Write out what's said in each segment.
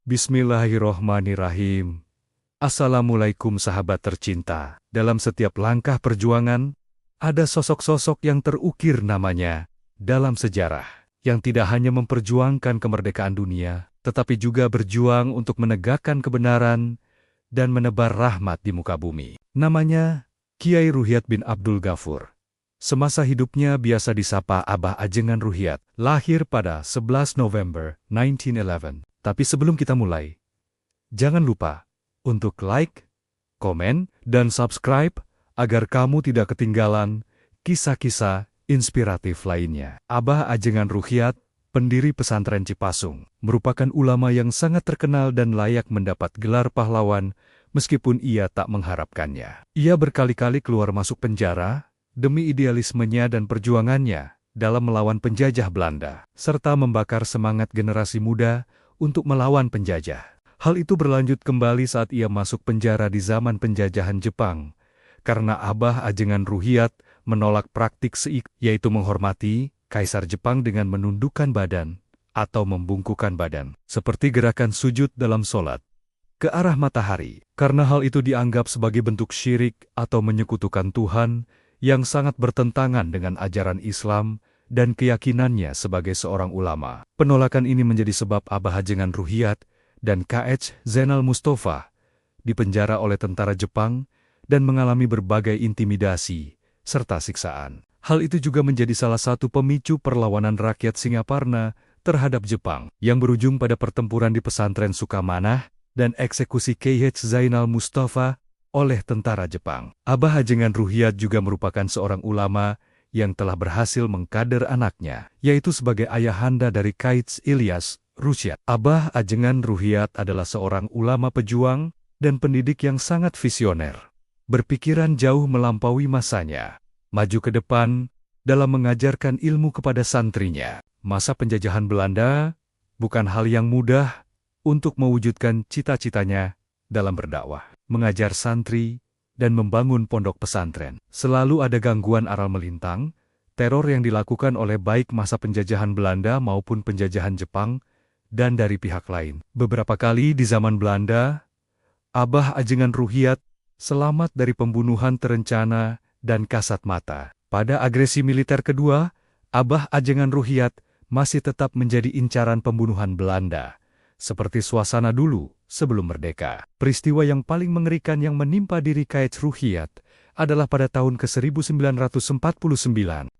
Bismillahirrohmanirrahim. Assalamualaikum sahabat tercinta. Dalam setiap langkah perjuangan, ada sosok-sosok yang terukir namanya dalam sejarah, yang tidak hanya memperjuangkan kemerdekaan dunia, tetapi juga berjuang untuk menegakkan kebenaran dan menebar rahmat di muka bumi. Namanya Kiai Ruhiat bin Abdul Ghafur. Semasa hidupnya biasa disapa Abah Ajengan Ruhiat, lahir pada 11 November 1911. Tapi sebelum kita mulai, jangan lupa untuk like, komen, dan subscribe agar kamu tidak ketinggalan kisah-kisah inspiratif lainnya. Abah Ajengan Ruhiat, pendiri pesantren Cipasung, merupakan ulama yang sangat terkenal dan layak mendapat gelar pahlawan meskipun ia tak mengharapkannya. Ia berkali-kali keluar masuk penjara demi idealismenya dan perjuangannya dalam melawan penjajah Belanda, serta membakar semangat generasi muda untuk melawan penjajah. Hal itu berlanjut kembali saat ia masuk penjara di zaman penjajahan Jepang, karena Abah Ajengan Ruhiat menolak praktik seik, yaitu menghormati Kaisar Jepang dengan menundukkan badan atau membungkukkan badan, seperti gerakan sujud dalam sholat ke arah matahari. Karena hal itu dianggap sebagai bentuk syirik atau menyekutukan Tuhan yang sangat bertentangan dengan ajaran Islam dan keyakinannya sebagai seorang ulama. Penolakan ini menjadi sebab Abah Ajengan Ruhiat dan K.H. Zainal Mustafa dipenjara oleh tentara Jepang dan mengalami berbagai intimidasi serta siksaan. Hal itu juga menjadi salah satu pemicu perlawanan rakyat Singaparna terhadap Jepang, yang berujung pada pertempuran di pesantren Sukamanah dan eksekusi K.H. Zainal Mustafa oleh tentara Jepang. Abah Ajengan Ruhiat juga merupakan seorang ulama yang telah berhasil mengkader anaknya, yaitu sebagai ayahanda dari K.H. Ilyas Ruhiat. Abah Ajengan Ruhiat adalah seorang ulama pejuang dan pendidik yang sangat visioner, berpikiran jauh melampaui masanya, maju ke depan dalam mengajarkan ilmu kepada santrinya. Masa penjajahan Belanda bukan hal yang mudah untuk mewujudkan cita-citanya dalam berdakwah, mengajar santri, dan membangun pondok pesantren. Selalu ada gangguan aral melintang, teror yang dilakukan oleh baik masa penjajahan Belanda maupun penjajahan Jepang, dan dari pihak lain. Beberapa kali di zaman Belanda, Abah Ajengan Ruhiat selamat dari pembunuhan terencana dan kasat mata. Pada agresi militer kedua, Abah Ajengan Ruhiat masih tetap menjadi incaran pembunuhan Belanda, seperti suasana dulu sebelum merdeka. Peristiwa yang paling mengerikan yang menimpa diri K.H. Ruhiat adalah pada tahun ke-1949.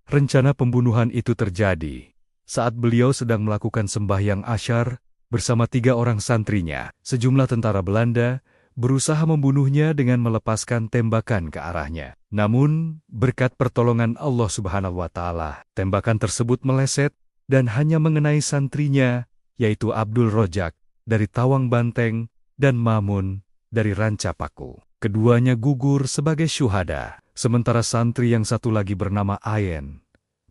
Rencana pembunuhan itu terjadi saat beliau sedang melakukan sembahyang asyar bersama 3 orang santrinya. Sejumlah tentara Belanda berusaha membunuhnya dengan melepaskan tembakan ke arahnya. Namun, berkat pertolongan Allah Subhanahu wa Ta'ala, tembakan tersebut meleset dan hanya mengenai santrinya, yaitu Abdul Rojak dari Tawang Banteng dan Mamun dari Ranca Paku. Keduanya gugur sebagai syuhada, sementara santri yang satu lagi bernama Ayen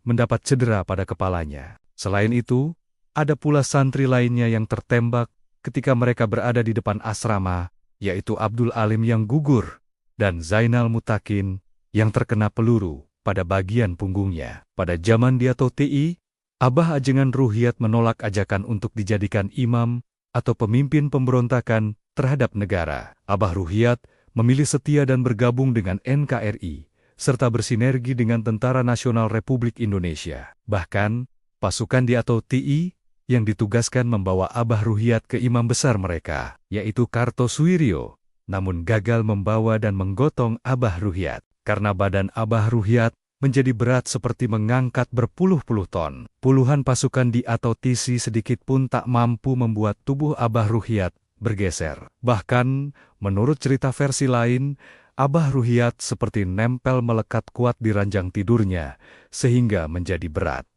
mendapat cedera pada kepalanya. Selain itu, ada pula santri lainnya yang tertembak ketika mereka berada di depan asrama, yaitu Abdul Alim yang gugur dan Zainal Mutakin yang terkena peluru pada bagian punggungnya. Pada zaman dia TI, Abah Ajengan Ruhiat menolak ajakan untuk dijadikan imam atau pemimpin pemberontakan terhadap negara. Abah Ruhiat memilih setia dan bergabung dengan NKRI, serta bersinergi dengan Tentara Nasional Republik Indonesia. Bahkan, pasukan di atau TI yang ditugaskan membawa Abah Ruhiat ke imam besar mereka, yaitu Kartosuwiryo, namun gagal membawa dan menggotong Abah Ruhiat, karena badan Abah Ruhiat menjadi berat seperti mengangkat berpuluh-puluh ton. Puluhan pasukan di atau TC sedikit pun tak mampu membuat tubuh Abah Ruhiat bergeser. Bahkan, menurut cerita versi lain, Abah Ruhiat seperti nempel melekat kuat di ranjang tidurnya, sehingga menjadi berat.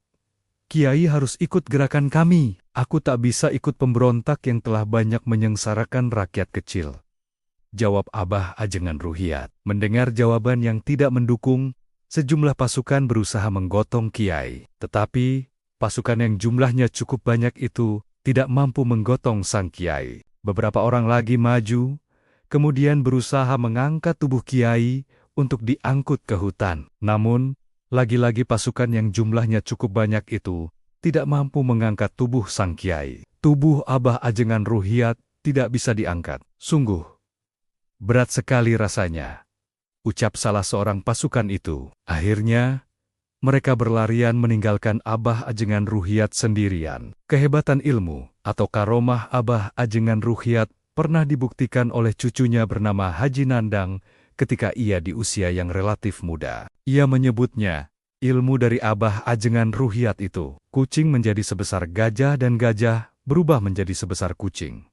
Kiai harus ikut gerakan kami. Aku tak bisa ikut pemberontak yang telah banyak menyengsarakan rakyat kecil, jawab Abah Ajengan Ruhiat. Mendengar jawaban yang tidak mendukung, sejumlah pasukan berusaha menggotong Kiai. Tetapi, pasukan yang jumlahnya cukup banyak itu tidak mampu menggotong sang Kiai. Beberapa orang lagi maju, kemudian berusaha mengangkat tubuh Kiai untuk diangkut ke hutan. Namun, lagi-lagi pasukan yang jumlahnya cukup banyak itu tidak mampu mengangkat tubuh sang Kiai. Tubuh Abah Ajengan Ruhiat tidak bisa diangkat. Sungguh berat sekali rasanya, ucap salah seorang pasukan itu. Akhirnya, mereka berlarian meninggalkan Abah Ajengan Ruhiat sendirian. Kehebatan ilmu atau karomah Abah Ajengan Ruhiat pernah dibuktikan oleh cucunya bernama Haji Nandang ketika ia di usia yang relatif muda. Ia menyebutnya, ilmu dari Abah Ajengan Ruhiat itu, kucing menjadi sebesar gajah dan gajah berubah menjadi sebesar kucing.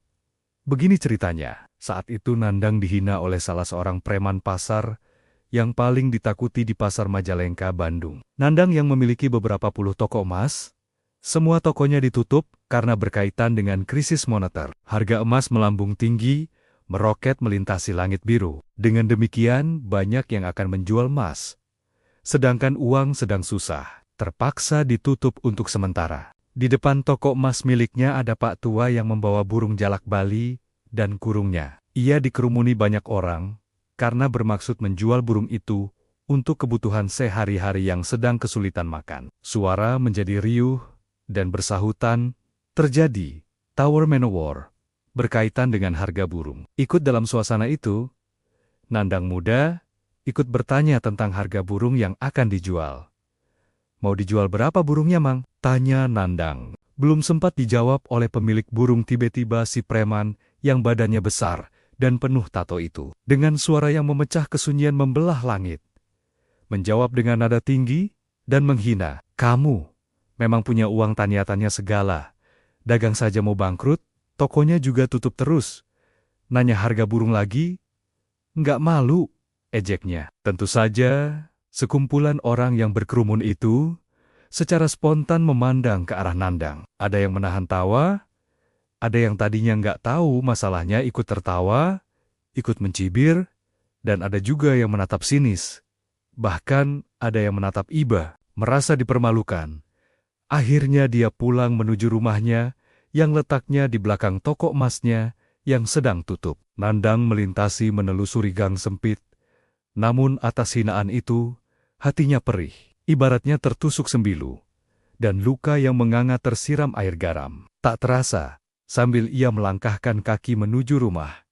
Begini ceritanya, saat itu Nandang dihina oleh salah seorang preman pasar yang paling ditakuti di pasar Majalengka, Bandung. Nandang yang memiliki beberapa puluh toko emas, semua tokonya ditutup karena berkaitan dengan krisis moneter. Harga emas melambung tinggi, meroket melintasi langit biru. Dengan demikian, banyak yang akan menjual emas. Sedangkan uang sedang susah, terpaksa ditutup untuk sementara. Di depan toko emas miliknya ada Pak Tua yang membawa burung jalak Bali dan kurungnya. Ia dikerumuni banyak orang karena bermaksud menjual burung itu untuk kebutuhan sehari-hari yang sedang kesulitan makan. Suara menjadi riuh dan bersahutan, terjadi Tower Manowar berkaitan dengan harga burung. Ikut dalam suasana itu, Nandang muda ikut bertanya tentang harga burung yang akan dijual. Mau dijual berapa burungnya, Mang? Tanya Nandang. Belum sempat dijawab oleh pemilik burung, tiba-tiba si preman yang badannya besar dan penuh tato itu, dengan suara yang memecah kesunyian membelah langit, menjawab dengan nada tinggi dan menghina. Kamu memang punya uang tanya-tanya segala. Dagang saja mau bangkrut, tokonya juga tutup terus. Nanya harga burung lagi? Nggak malu, ejeknya. Tentu saja, sekumpulan orang yang berkerumun itu secara spontan memandang ke arah Nandang. Ada yang menahan tawa, ada yang tadinya nggak tahu masalahnya ikut tertawa, ikut mencibir, dan ada juga yang menatap sinis. Bahkan ada yang menatap iba, merasa dipermalukan. Akhirnya dia pulang menuju rumahnya yang letaknya di belakang toko emasnya yang sedang tutup. Nandang melintasi menelusuri gang sempit, namun atas hinaan itu, hatinya perih. Ibaratnya tertusuk sembilu, dan luka yang menganga tersiram air garam. Tak terasa, sambil ia melangkahkan kaki menuju rumah,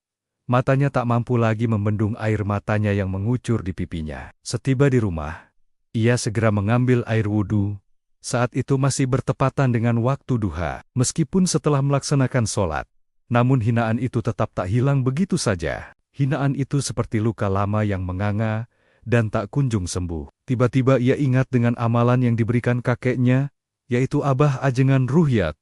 matanya tak mampu lagi membendung air matanya yang mengucur di pipinya. Setiba di rumah, ia segera mengambil air wudhu. Saat itu masih bertepatan dengan waktu duha. Meskipun setelah melaksanakan sholat, namun hinaan itu tetap tak hilang begitu saja. Hinaan itu seperti luka lama yang menganga dan tak kunjung sembuh. Tiba-tiba ia ingat dengan amalan yang diberikan kakeknya, yaitu Abah Ajengan Ruhiat,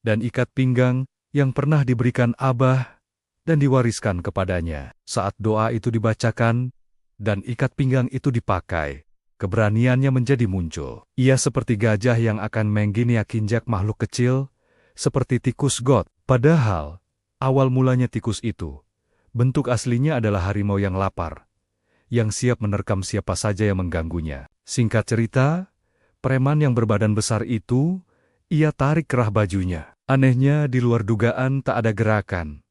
dan ikat pinggang yang pernah diberikan Abah dan diwariskan kepadanya. Saat doa itu dibacakan dan ikat pinggang itu dipakai, keberaniannya menjadi muncul. Ia seperti gajah yang akan mengginiakinjak makhluk kecil, seperti tikus got. Padahal, awal mulanya tikus itu, bentuk aslinya adalah harimau yang lapar, yang siap menerkam siapa saja yang mengganggunya. Singkat cerita, preman yang berbadan besar itu, ia tarik kerah bajunya. Anehnya, di luar dugaan tak ada gerakan,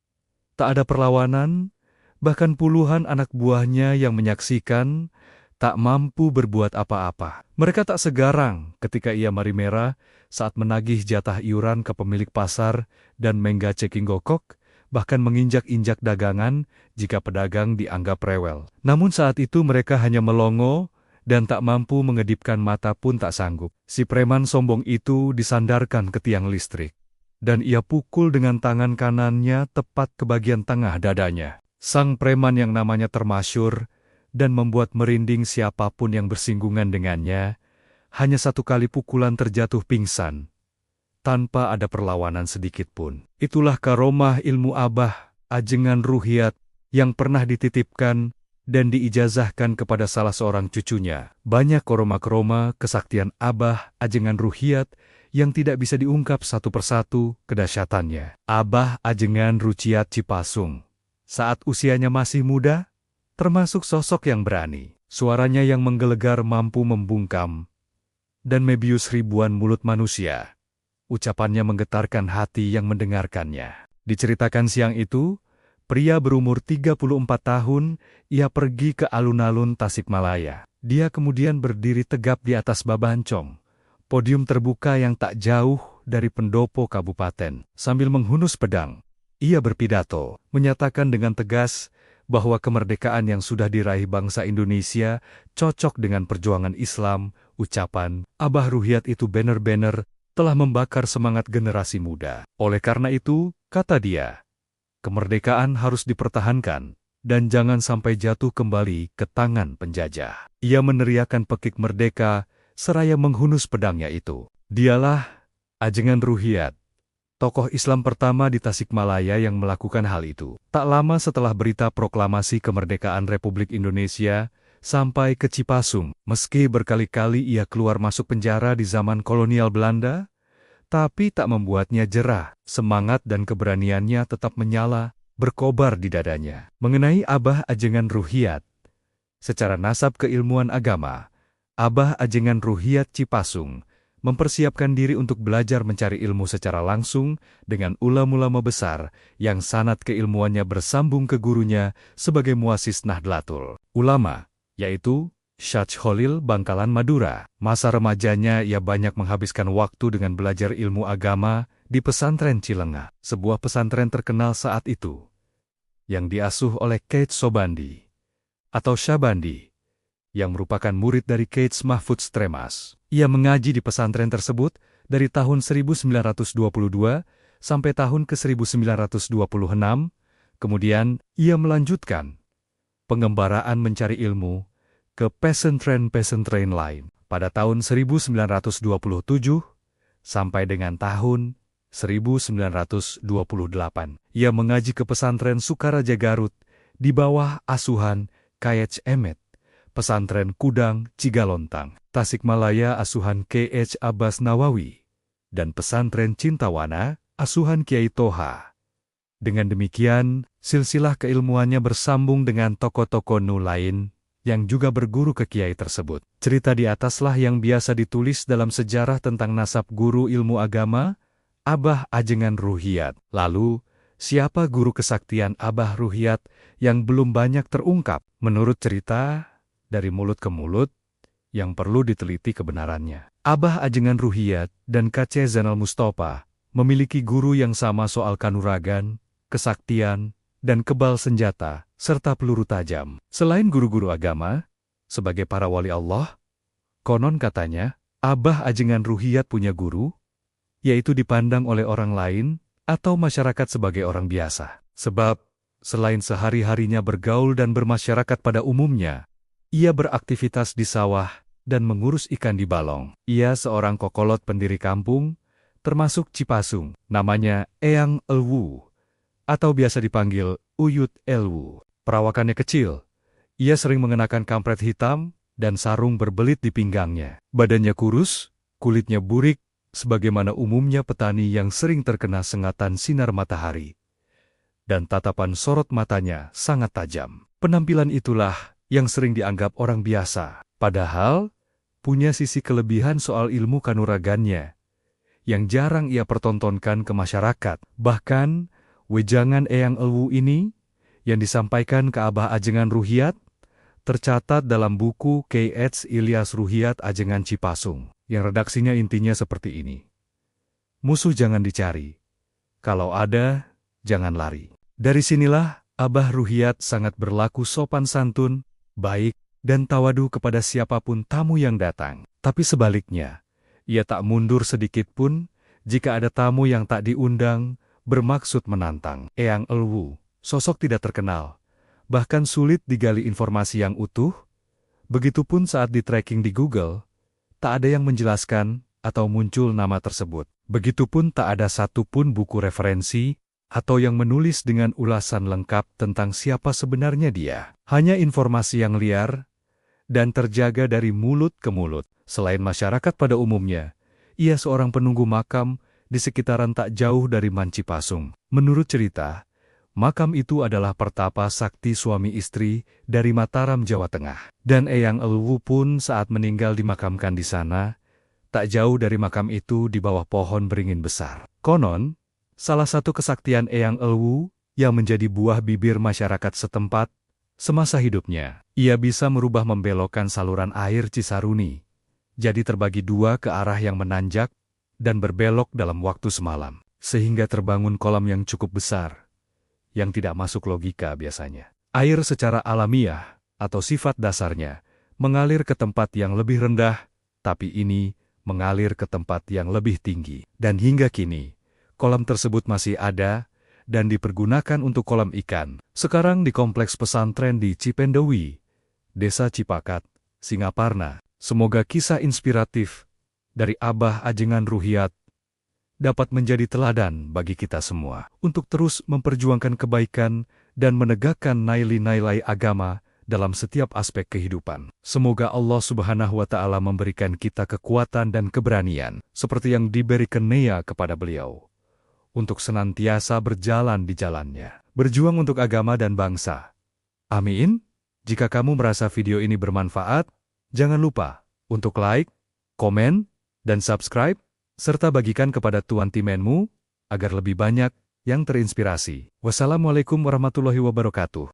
tak ada perlawanan, bahkan puluhan anak buahnya yang menyaksikan tak mampu berbuat apa-apa. Mereka tak segarang ketika ia mari merah saat menagih jatah iuran ke pemilik pasar dan mengga ceking gokok, bahkan menginjak-injak dagangan jika pedagang dianggap rewel. Namun saat itu mereka hanya melongo dan tak mampu mengedipkan mata pun tak sanggup. Si preman sombong itu disandarkan ke tiang listrik, dan ia pukul dengan tangan kanannya tepat ke bagian tengah dadanya. Sang preman yang namanya termasyur dan membuat merinding siapapun yang bersinggungan dengannya, hanya satu kali pukulan terjatuh pingsan, tanpa ada perlawanan sedikit pun. Itulah karomah ilmu Abah Ajengan Ruhiat yang pernah dititipkan dan diijazahkan kepada salah seorang cucunya. Banyak karomah-karomah kesaktian Abah Ajengan Ruhiat yang tidak bisa diungkap satu persatu kedahsyatannya. Abah Ajengan Ruhiat Cipasung, saat usianya masih muda, termasuk sosok yang berani. Suaranya yang menggelegar mampu membungkam dan membius ribuan mulut manusia. Ucapannya menggetarkan hati yang mendengarkannya. Diceritakan siang itu, pria berumur 34 tahun, ia pergi ke alun-alun Tasikmalaya. Dia kemudian berdiri tegap di atas babancong, podium terbuka yang tak jauh dari pendopo kabupaten. Sambil menghunus pedang, ia berpidato, menyatakan dengan tegas bahwa kemerdekaan yang sudah diraih bangsa Indonesia cocok dengan perjuangan Islam. Ucapan Abah Ruhiat itu benar-benar telah membakar semangat generasi muda. Oleh karena itu, kata dia, kemerdekaan harus dipertahankan dan jangan sampai jatuh kembali ke tangan penjajah. Ia meneriakkan pekik merdeka seraya menghunus pedangnya itu. Dialah Ajengan Ruhiat, tokoh Islam pertama di Tasikmalaya yang melakukan hal itu. Tak lama setelah berita proklamasi kemerdekaan Republik Indonesia sampai ke Cipasung, meski berkali-kali ia keluar masuk penjara di zaman kolonial Belanda, tapi tak membuatnya jerah. Semangat dan keberaniannya tetap menyala, berkobar di dadanya. Mengenai Abah Ajengan Ruhiat, secara nasab keilmuan agama, Abah Ajengan Ruhiat Cipasung mempersiapkan diri untuk belajar mencari ilmu secara langsung dengan ulama-ulama besar yang sanad keilmuannya bersambung ke gurunya sebagai muasis Nahdlatul Ulama, yaitu Syach Khalil Bangkalan Madura. Masa remajanya ia banyak menghabiskan waktu dengan belajar ilmu agama di pesantren Cilengah, sebuah pesantren terkenal saat itu, yang diasuh oleh Keith Sobandi atau Syabandi, yang merupakan murid dari Keith Mahfudz Tremas. Ia mengaji di pesantren tersebut dari tahun 1922 sampai tahun ke-1926, kemudian ia melanjutkan pengembaraan mencari ilmu ke pesantren-pesantren lain. Pada tahun 1927 sampai dengan tahun 1928, ia mengaji ke pesantren Sukaraja Garut di bawah asuhan K.H. Emet, pesantren Kudang Cigalontang, Tasikmalaya asuhan K.H. Abbas Nawawi, dan pesantren Cintawana asuhan Kiai Toha. Dengan demikian, silsilah keilmuannya bersambung dengan tokoh-tokoh Nu lain yang juga berguru ke kiai tersebut. Cerita di ataslah yang biasa ditulis dalam sejarah tentang nasab guru ilmu agama, Abah Ajengan Ruhiat. Lalu, siapa guru kesaktian Abah Ruhiat yang belum banyak terungkap? Menurut cerita, dari mulut ke mulut, yang perlu diteliti kebenarannya. Abah Ajengan Ruhiat dan K.C. Zainal Mustafa memiliki guru yang sama soal kanuragan, kesaktian, dan kebal senjata, serta peluru tajam. Selain guru-guru agama, sebagai para wali Allah, konon katanya, Abah Ajengan Ruhiat punya guru, yaitu dipandang oleh orang lain atau masyarakat sebagai orang biasa. Sebab, selain sehari-harinya bergaul dan bermasyarakat pada umumnya, ia beraktivitas di sawah dan mengurus ikan di balong. Ia seorang kokolot pendiri kampung, termasuk Cipasung, namanya Eyang Elwu, atau biasa dipanggil Uyut Elwu. Perawakannya kecil, ia sering mengenakan kampret hitam dan sarung berbelit di pinggangnya. Badannya kurus, kulitnya burik, sebagaimana umumnya petani yang sering terkena sengatan sinar matahari. Dan tatapan sorot matanya sangat tajam. Penampilan itulah yang sering dianggap orang biasa, padahal punya sisi kelebihan soal ilmu kanuragannya, yang jarang ia pertontonkan ke masyarakat. Bahkan, wejangan Eyang Elwu ini, yang disampaikan ke Abah Ajengan Ruhiat, tercatat dalam buku K.H. Ilyas Ruhiat Ajengan Cipasung, yang redaksinya intinya seperti ini. Musuh jangan dicari, kalau ada, jangan lari. Dari sinilah, Abah Ruhiat sangat berlaku sopan santun, baik, dan tawadu kepada siapapun tamu yang datang. Tapi sebaliknya, ia tak mundur sedikit pun jika ada tamu yang tak diundang, bermaksud menantang. Eyang Elwu, sosok tidak terkenal, bahkan sulit digali informasi yang utuh. Begitupun saat di-tracking di Google, tak ada yang menjelaskan atau muncul nama tersebut. Begitupun tak ada satupun buku referensi atau yang menulis dengan ulasan lengkap tentang siapa sebenarnya dia. Hanya informasi yang liar dan terjaga dari mulut ke mulut. Selain masyarakat pada umumnya, ia seorang penunggu makam di sekitaran tak jauh dari Mancipasung. Menurut cerita, makam itu adalah pertapa sakti suami istri dari Mataram, Jawa Tengah. Dan Eyang Elwu pun saat meninggal dimakamkan di sana, tak jauh dari makam itu di bawah pohon beringin besar. Konon, salah satu kesaktian Eyang Elwu yang menjadi buah bibir masyarakat setempat, semasa hidupnya, ia bisa merubah membelokkan saluran air Cisaruni, jadi terbagi dua ke arah yang menanjak, dan berbelok dalam waktu semalam, sehingga terbangun kolam yang cukup besar, yang tidak masuk logika biasanya. Air secara alamiah, atau sifat dasarnya, mengalir ke tempat yang lebih rendah, tapi ini mengalir ke tempat yang lebih tinggi. Dan hingga kini, kolam tersebut masih ada dan dipergunakan untuk kolam ikan. Sekarang di kompleks pesantren di Cipendewi, Desa Cipakat, Singaparna. Semoga kisah inspiratif dari Abah Ajengan Ruhiat dapat menjadi teladan bagi kita semua untuk terus memperjuangkan kebaikan dan menegakkan nilai-nilai agama dalam setiap aspek kehidupan. Semoga Allah Subhanahu wa Ta'ala memberikan kita kekuatan dan keberanian seperti yang diberikan Nea kepada beliau untuk senantiasa berjalan di jalannya, berjuang untuk agama dan bangsa. Amin. Jika kamu merasa video ini bermanfaat, jangan lupa untuk like, komen, dan subscribe, serta bagikan kepada tuan timenmu agar lebih banyak yang terinspirasi. Wassalamualaikum warahmatullahi wabarakatuh.